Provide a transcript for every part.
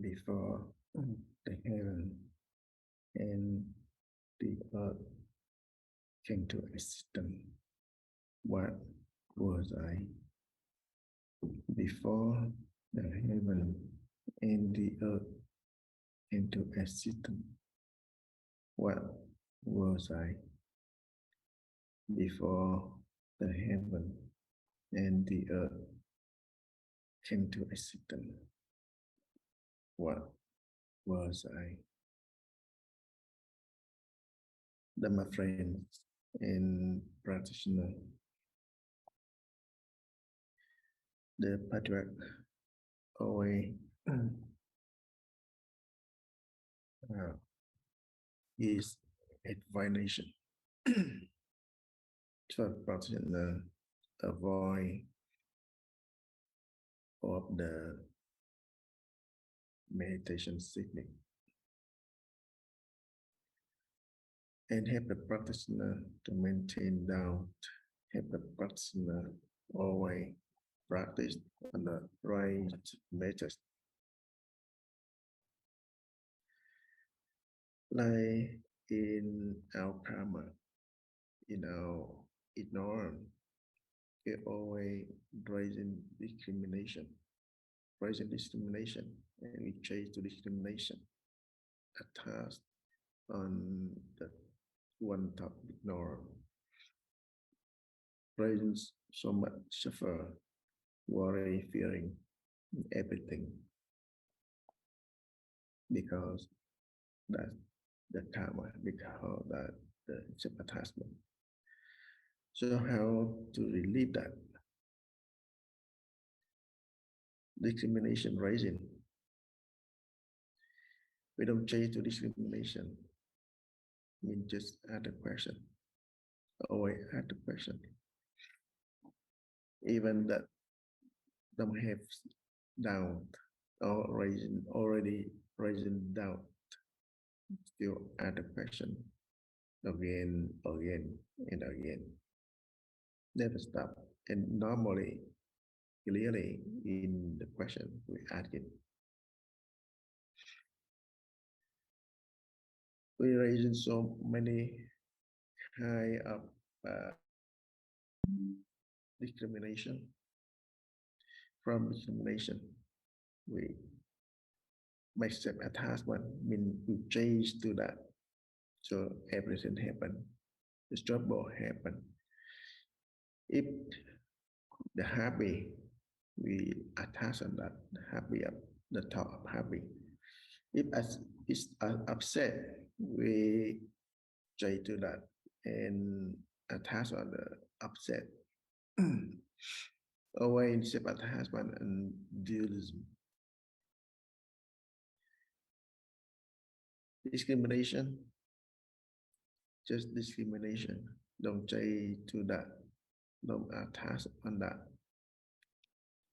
before the heaven and the earth came to existence. What was I? Before the heaven and the earth came to existence. What was I? Before the heaven and the earth came to existence. What was I? Dharma friends and practitioners, the patriarch always is explanation for practitioner avoid of the meditation sickness and help the practitioner to maintain down, help the practitioner always practice on the right method. Like in our karma, in our ignorance, it always raising discrimination, and we chase to discrimination, attached on the one top ignore, raising so much suffer, worry, fearing, everything, because that's the karma, because that the attachment. So how to relieve that? Discrimination rising. We don't change to discrimination. We just add a question. Always add a question. Even that don't have doubt or already raising doubt, still add a question again and again. Never stop. And normally, clearly in the question we ask it. We raising so many kind of discrimination. From discrimination, we make some attachment, mean we change to that. So everything happen. The trouble happen. If the happy, we attach on that happy up the top of happy. If it's upset, we try to that and attach on the upset. Away self attachment and dualism. Discrimination, just discrimination. Don't try to that. Don't attach on that.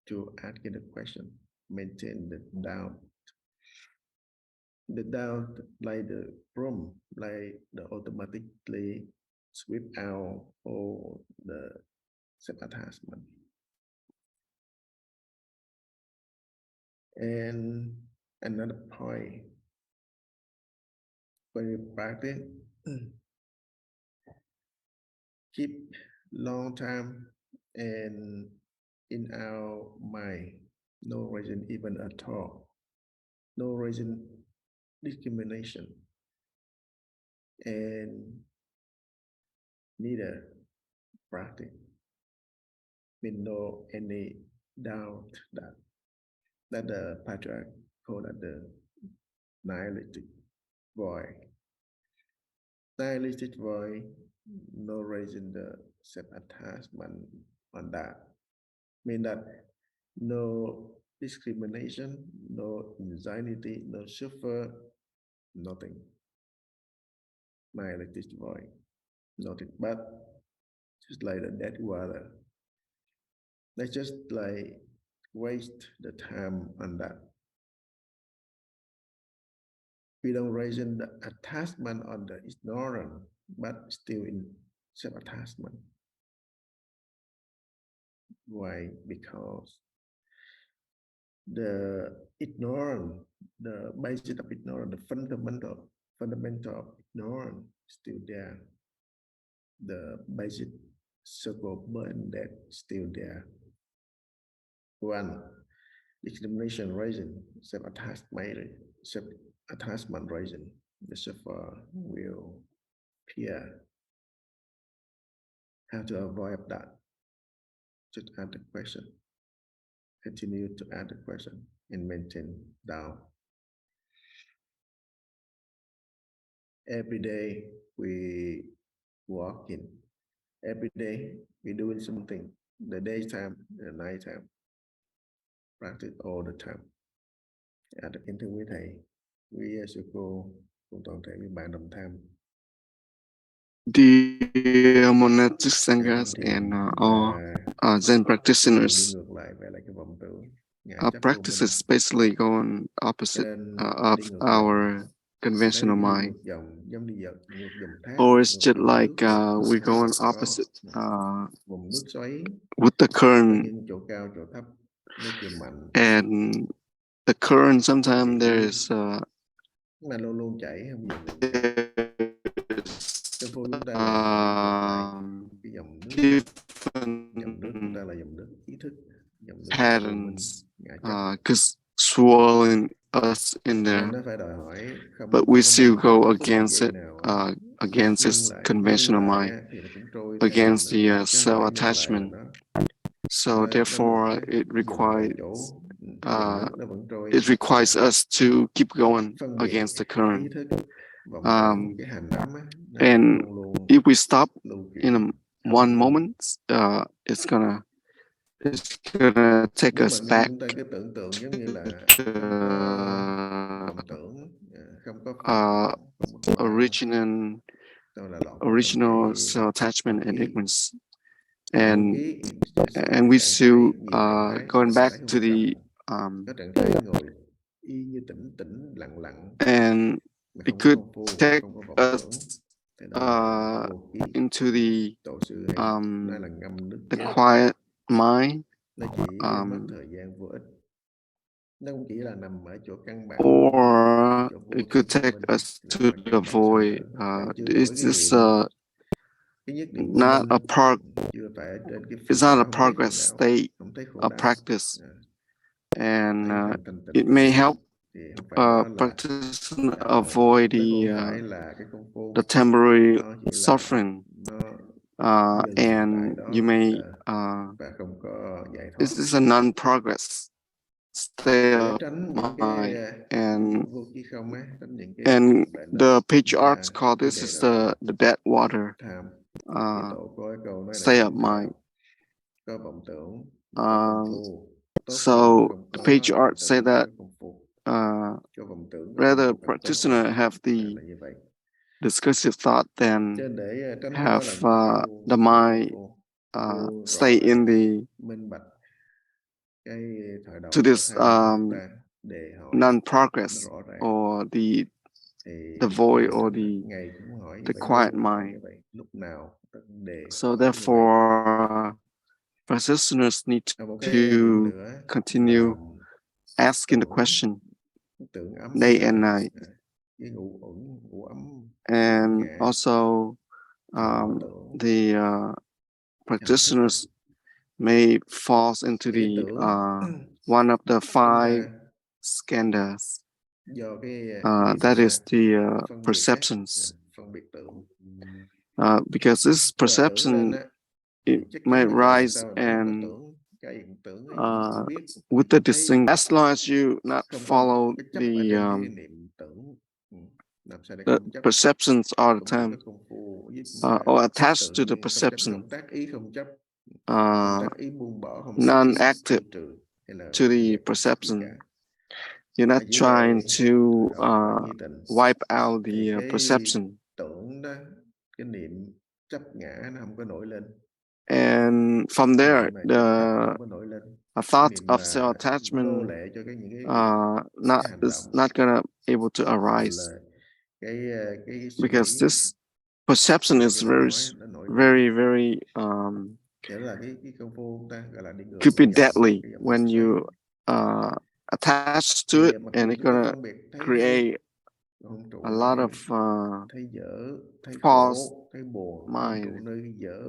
To ask the question, maintain the doubt. The doubt, like the problem, like the automatically sweep out all the self-attachment. And another point, when you practice, keep long time and in our mind, no reason even at all, no reason discrimination, and neither practice with no any doubt that the patriarch called that the nihilistic void. Nihilistic void, no raising the self-attachment on that. Mean that no discrimination, no anxiety, no suffer, nothing. Nihilistic void, nothing but just like the dead water. They just like waste the time on that. We don't raise in the attachment on the ignorance, but still in self-attachment. Why? Because the ignorance, the basis of ignorance, the fundamental of ignorance still there. The basic circle of birth and death still there. One, discrimination reason, self-attachment reason, the sufferer will appear. How to avoid that? Just ask the question. Continue to ask the question and maintain down. Every day we walking. Every day we doing something. The daytime, the nighttime. Practice all the time. Kính thưa quý thầy, quý sư cô, cùng toàn thể quý bạn đồng tham. Dear monastic sanghas and all Zen practitioners, our practices basically go on opposite of our conventional mind, or it's just like we go on opposite with the current, and the current sometimes there's patterns swirling us in there, but we still go against it, against its conventional mind, against the self-attachment. So therefore, it requires us to keep going against the current. And if we stop in one moment, it's gonna take us back to original self-attachment and ignorance, and we still going back to the and it could take us into the quiet mind, or it could take us to the void. It's just not a it's not a progress state of practice, and it may help practitioner avoid the temporary suffering, and you may this is a non-progress state of mind, and the patriarchs call this is the dead water state of mind. So the patriarchs say that rather practitioner have the discursive thought than have the mind stay in the to this non-progress, or the void, or the quiet mind. So therefore, practitioners need to continue asking the question day and night, and also the practitioners may fall into the one of the 5 skandhas, that is the perceptions, because this perception, it may rise and with the distinct, as long as you not follow the perceptions all the time, or attached to the perception, non-active to the perception. You're not trying to wipe out the perception. And from there, the thought of self-attachment is not gonna able to arise, because this perception is very could be deadly when you attached to it, mặc and dù it's chúng ta gonna phân biệt thấy create hung trụ a lot nơi of thấy dở, thấy false khổ, thấy buồn, hung mind. trụ nơi dở,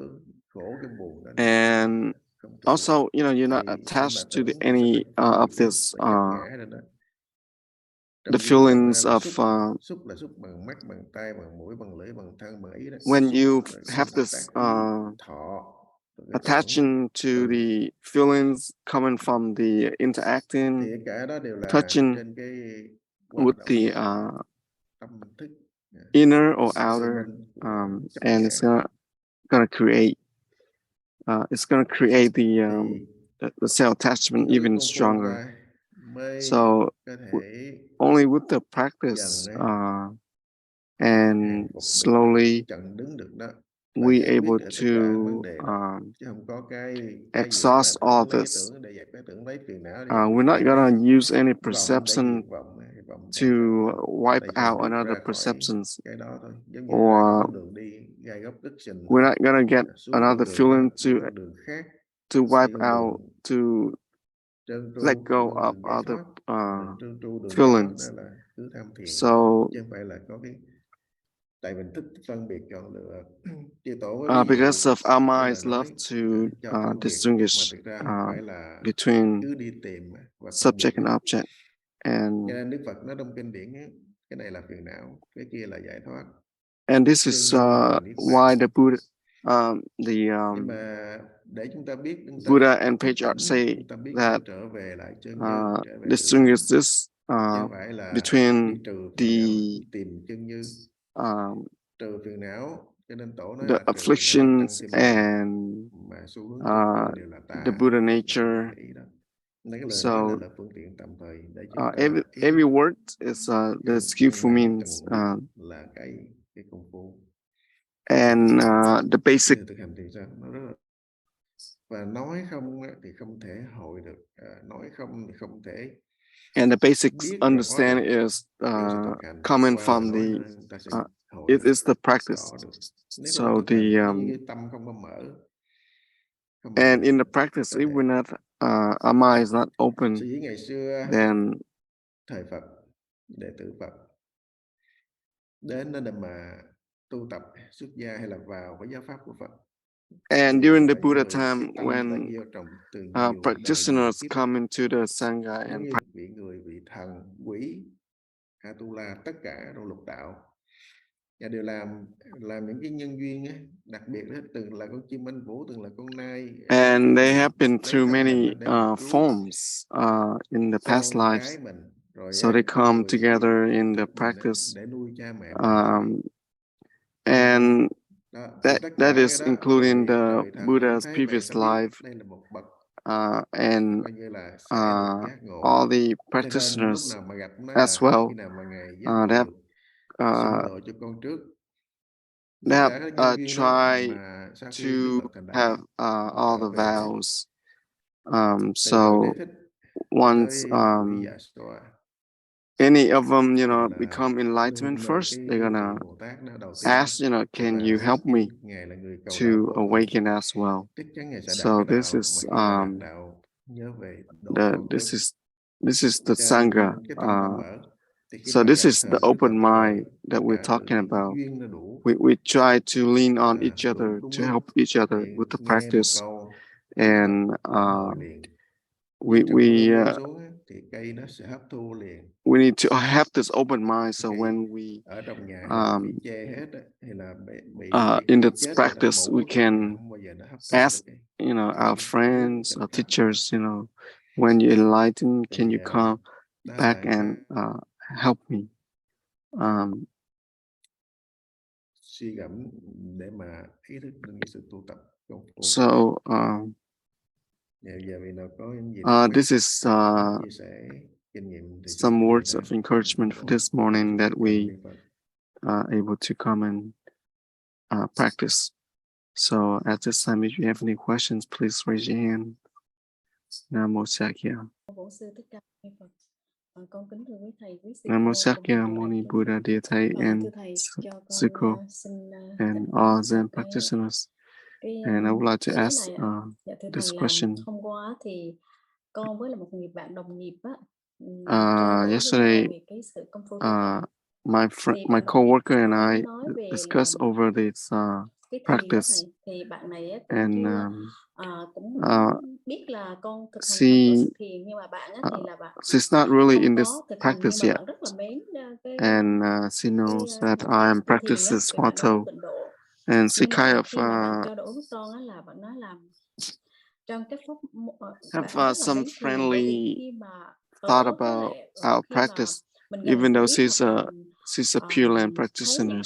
khổ cái buồn đó And không trụ. also, you're not Thì sẽ mà attached to tưởng any of this chấp ngã rồi đó. the Trong kinh Phật feelings là of xúc là xúc bằng mắt, bằng tai, bằng mũi, bằng lưỡi, bằng thân, bằng ý đó. when you Rồi have xúc this tác ý, thọ, rồi cái tưởng, attaching to the feelings coming from the thì interacting, cả đó đều là touching trên cái with hoạt the động tâm thức, inner or sơ outer, minh của chấp and ngã. it's gonna create the cell attachment Chỉ có cái even công phu stronger. thôi mới So có thể only with the practice and slowly chặn đứng được đó, we giải quyết able được tất cả vấn to đề đó. Chứ không có cái gì exhaust mà all tưởng lấy cái this. tưởng để giải quyết tưởng, lấy phiền não để We're not gonna use any vọng để perception diệt vọng, vọng to wipe tại vì out bước another ra khỏi perceptions, cái đó thôi, giống như ra khỏi or con đường đi gai góc đất sình we're not gonna get xuống con another đường feeling đó, đi con đường khác, to đi wipe con out, đường to trơn let tru, go con of đường giải other thoát. Đường trơn tru, đường giải thoát đó feelings. là cứ tham thiền, So chứ không phải là có cái tại mình thích phân biệt chọn lựa. Chư tổ có ví dụ because of our cái lời minds love nói to cho phân biệt, mà distinguish thực ra không phải là between cứ đi tìm và phân biệt. subject and object, and Cho nên Đức Phật nói trong kinh điển ấy, cái này là phiền não, cái kia là giải thoát. this is why the Buddha, Nhưng mà để chúng ta biết, chúng ta Buddha and thức Patriarch tỉnh, say chúng ta biết that trở về lại chân như, trở về tự distinguish tánh, this chứ không phải là đi between trừ phiền the não, đi tìm chân như, trừ phiền não. Cho nên tổ nói the là trừ phiền não tăng afflictions thêm định, and mà xu hướng chân như đều là the tà, Buddha là nature. cái ý đó. Nên cái lời So nói là phương tiện tạm thời để chúng ta every word is the skillful means, là cái công phu, and the basic. thực hành thì sao nó rất là, và nói không thì không thể hội được, nói không thì không thể. And the basic Biết understanding is coming from the it is the practice. So the tâm không có mở, and in the practice, if we're not our mind is not open, ngày xưa then thời Phật, đệ tử Phật đến đó để mà tu tập xuất gia hay là vào với giáo pháp của Phật. And during the Buddha time, when practitioners come into the Sangha and vị người, vị thần, quỷ, Atula, tất cả trong lục đạo, và đều làm những cái nhân duyên ấy, đặc biệt đó, từng là con chim anh vũ, từng là con nai, and they have been through many forms in the past lives. So they come together in the practice, and that is including the Buddha's previous life, and all the practitioners as well. They have tried to have all the vows. So once any of them, become enlightenment first, they're gonna ask, can you help me to awaken as well? So this is the Sangha. So this is the open mind that we're talking about. We try to lean on each other to help each other with the practice, and we need to have this open mind. So when we in this practice, we can ask our friends, our teachers, when you enlighten, can you come back and help me? So this is some words of encouragement for this morning that we are able to come and practice. So at this time, if you have any questions, please raise your hand. Namo Sakya. Namo Sakya Muni Buddha, dear Thầy and sư cô, and all Zen practitioners. And I would like to ask this question. Hôm qua thì con với là một người bạn đồng nghiệp á, Yesterday, my coworker and I discussed over this practice, and she's not really in this practice yet, and she knows that I am practicing Huatou, and she kind of have some friendly thought about our practice, even though she's a Pure Land practitioner.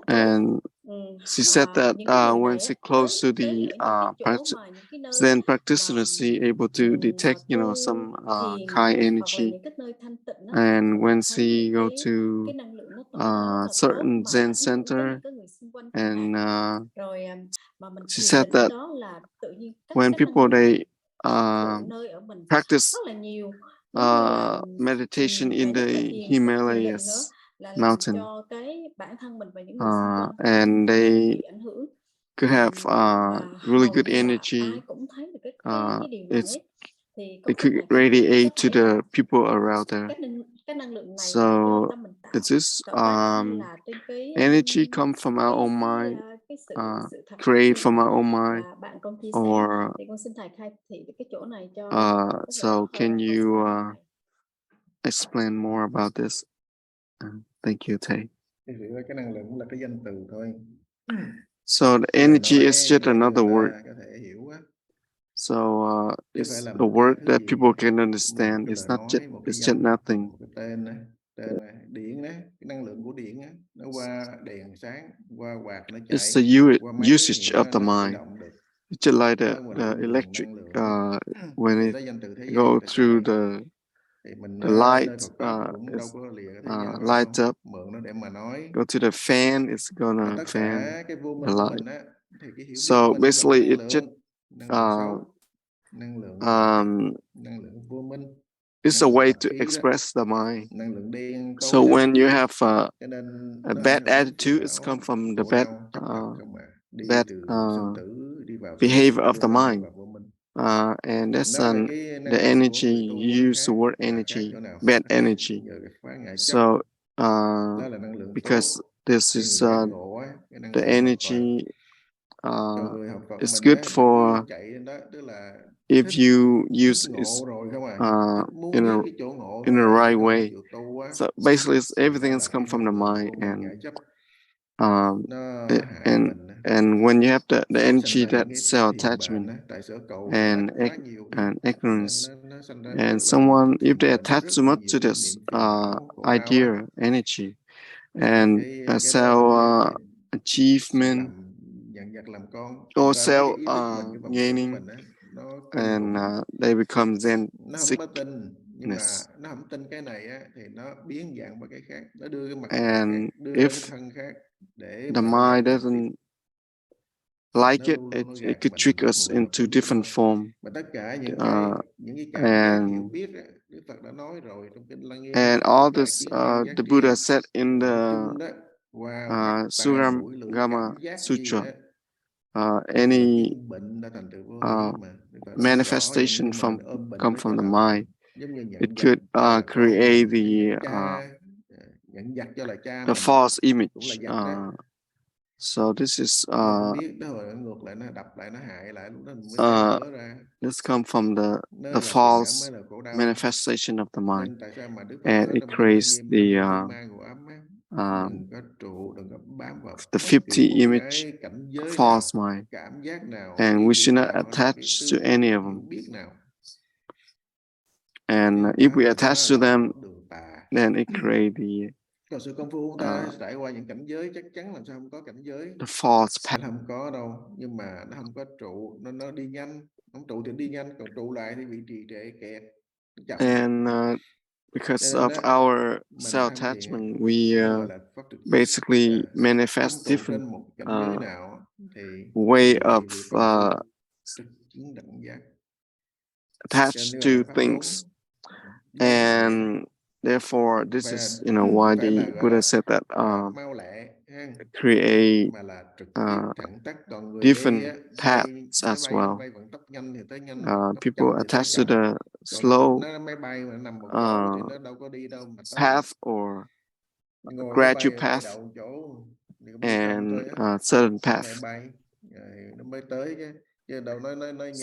And she said that when she close to the Zen practitioner, she able to detect, some Kai energy. And when she go to certain Zen center, and she said that when people they practice meditation in the Himalayas mountain, and they could have really good energy. It could radiate to the people around there. So it's this energy come from our own mind, create from our own mind, or so can you explain more about this? Thank you, Thich. So the energy is just another word. So it's a word that people can understand. It's just nothing. It's the usage of the mind. It's just like the electric when it go through the light, light up. Go to the fan, it's gonna fan the light. So basically, it just it's a way to express the mind. So when you have a bad attitude, it's come from the bad behavior of the mind, and that's the energy. You use the word energy, bad energy. So because this is the energy, it's good for if you use it in a right way. So basically, everything has come from the mind, and when you have the energy, that self attachment and ignorance, and someone if they attach too much to this idea, energy, and self achievement or self gaining, and they become Zen sickness. And if the mind doesn't like it, it could trick us into different form. And all this the Buddha said in the Surangama Sutra, any manifestation come from the mind. It could create the false image. So this is this come from the false manifestation of the mind, and it creates the 50 image false mind, and we should not attach to any of them. And if we attach to them, then it creates the false path. And because of our self-attachment, we basically manifest different way of attached to things. And Therefore, this is why the Buddha said that mau lẹ ha, create mà là trực tiếp thẳng tắp. Còn người đi different á, paths máy as bay well. bay vận tốc nhanh thì tới nhanh, tốc People chậm thì tới attached to chậm. the Còn slow nó máy bay mà nó nằm một chỗ thì nó đâu có đi đâu mà tới. path or Ngồi máy gradual bay path đậu chỗ thì cũng đi không and thôi á, certain phải path. bay rồi nó mới tới chứ đâu nói nhanh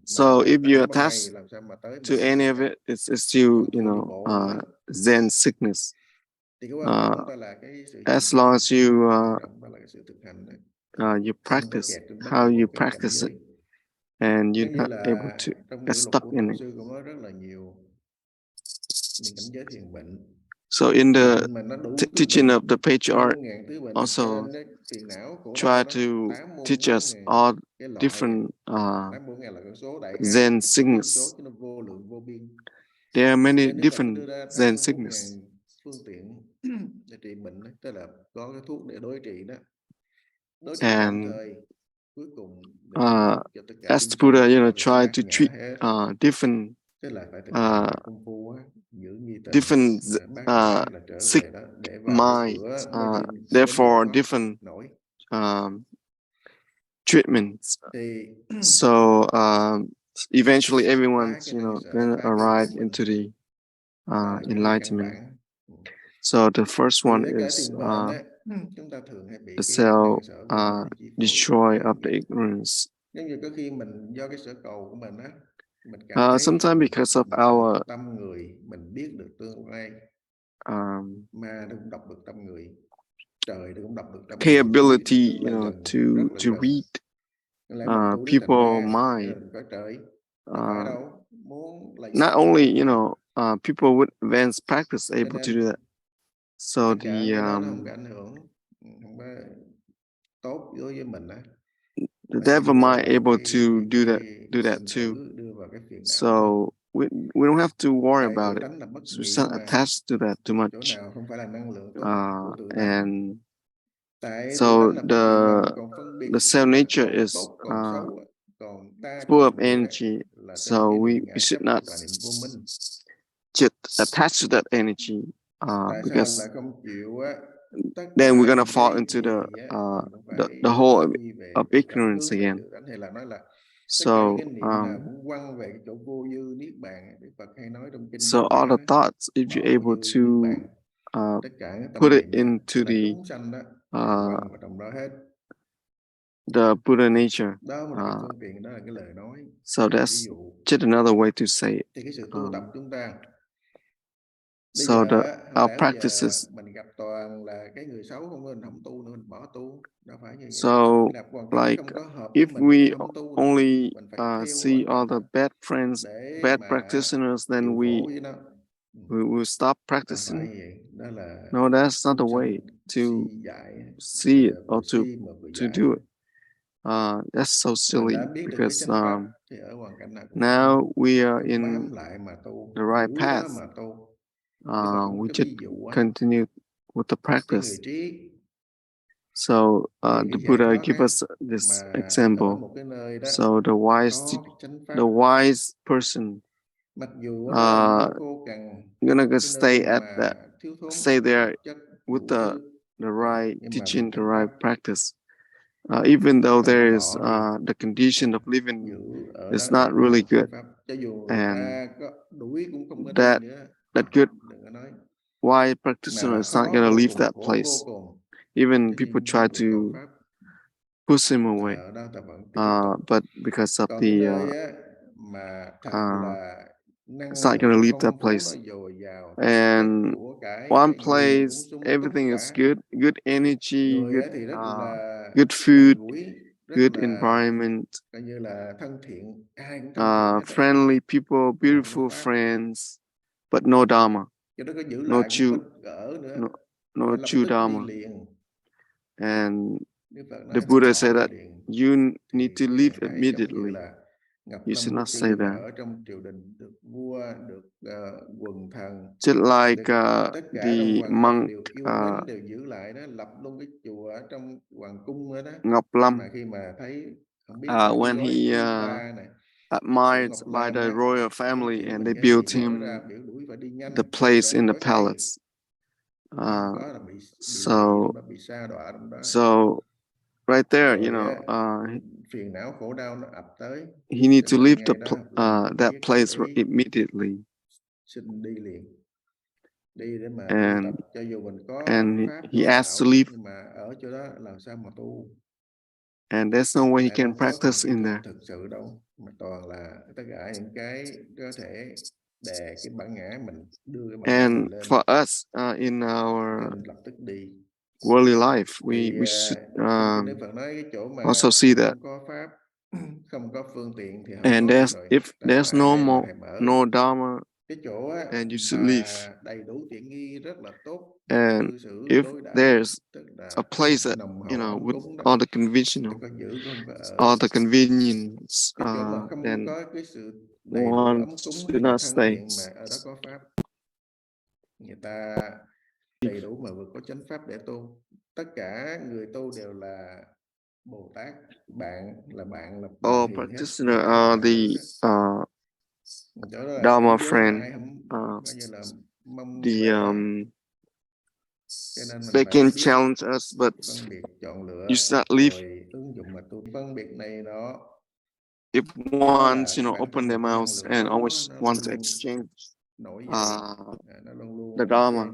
So mà if phải you có máy bay attach làm sao mà tới. to any of it, it's still Zen sickness. Thì cái quan trọng ta là cái sự As long as you quan trọng đó là cái sự thực hành đấy. you practice how you practice it, and you're not able to get stuck in it. Sư cũng nói rất là nhiều những cảnh giới thiền bệnh. So in the teaching of the patriarch, also try to teach us all different Zen sickness. There are many different Zen sickness. Phương tiện để trị bệnh, tức là có cái thuốc để đối trị đó. Đối trị tạm thời, cuối cùng as the Buddha, try to treat different different sick minds. Therefore, different treatments. So eventually, everyone's gonna arrive into the enlightenment. So the first one is the self destroy of the ignorance. Sometimes because of our capability, to read people mind. Not only people with advanced practice able to do that. So the devil might able to do that too. So we don't have to worry about it. So we're not attached to that too much. And so the cell nature is full of energy. So we should not just attach to that energy, because then we're gonna fall into the hole of ignorance again. So so all the thoughts, if you're able to put it into the Buddha nature, so that's just another way to say it. So our practices. So like if we only see all the bad friends, bad practitioners, then we will stop practicing. No, that's not the way to see it or to do it. That's so silly, because now we are in the right path. We just continue with the practice. So the Buddha give us this example. So the wise person gonna stay there with the right teaching, the right practice, even though there is the condition of living is not really good, and that good wise practitioner is not gonna leave that place. Even people try to push him away, but because of the it's not gonna leave that place. And one place, everything is good energy, good food, good environment, friendly people, beautiful friends, but no Dharma, no true Dharma. And the Buddha said that you need to leave immediately. You should not say that. Just like the monk Ngoc when he admired by the royal family, and they built him the place in the palace. So right there, he need to leave that place immediately. And he asked to leave, and there's no way he can practice in there. And for us, in our worldly life, we should also see that. And if there's no Dharma, then you should leave. And if there's a place that with all the convenience, then one should not stay. Người ta đầy đủ mà vừa có chánh pháp để tu. Tất cả người tu đều là Bồ Tát. Bạn là all practitioners are the Dharma friend. They can challenge us, but you should not leave. If one's open their mouths and always want to exchange the Dharma,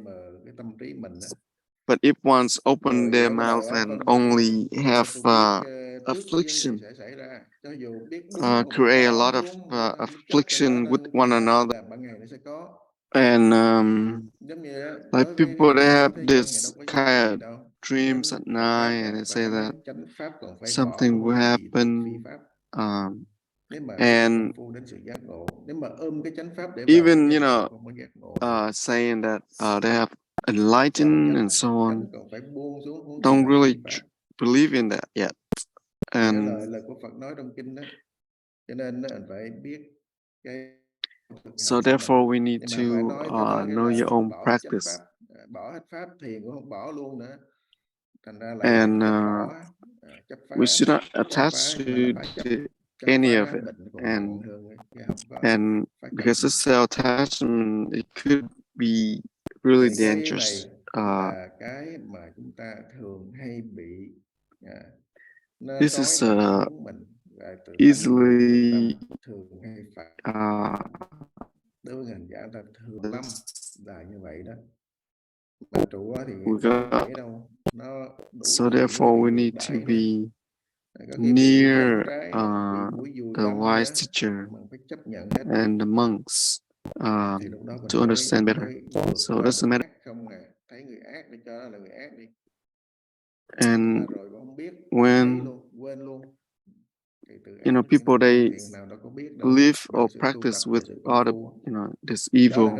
but if one's open their mouth and only have affliction, create a lot of affliction with one another, and like people, they have this kind of dreams at night, and they say that something will happen, and even saying that they have enlightened and so on, don't really believe in that yet. And so therefore we need to know your own practice. And we should not attach to any of it. And because the self-attachment, it could be really dangerous. This is easily so therefore we need to be near the wise teacher and the monks to understand better. So that's the matter. And when people, they live or practice with other these evil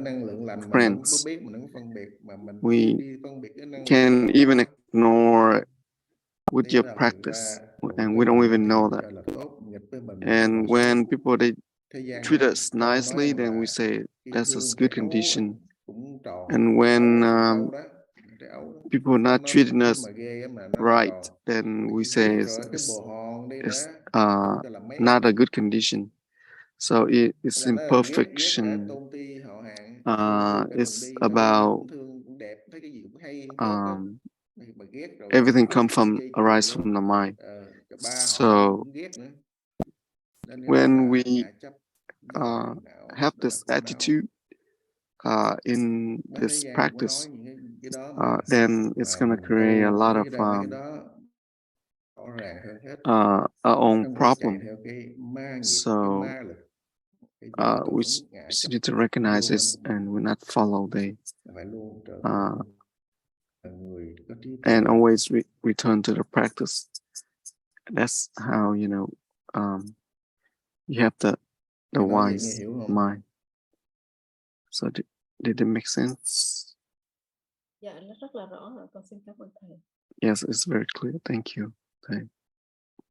friends, we can even ignore with your practice, and we don't even know that. And when people, they treat us nicely, then we say that's a good condition. And when people not treating us right, then we say it's not a good condition. So it's imperfection. It's about everything arise from the mind. So when we have this attitude in this practice, then it's going to create a lot of our own problem. So we need to recognize this and will not follow the and always return to the practice. That's how you have the wise mind. So did it make sense? Dạ, nó rất là rõ rồi. Con xin cảm ơn thầy. Yes, it's very clear. Thank you, thầy.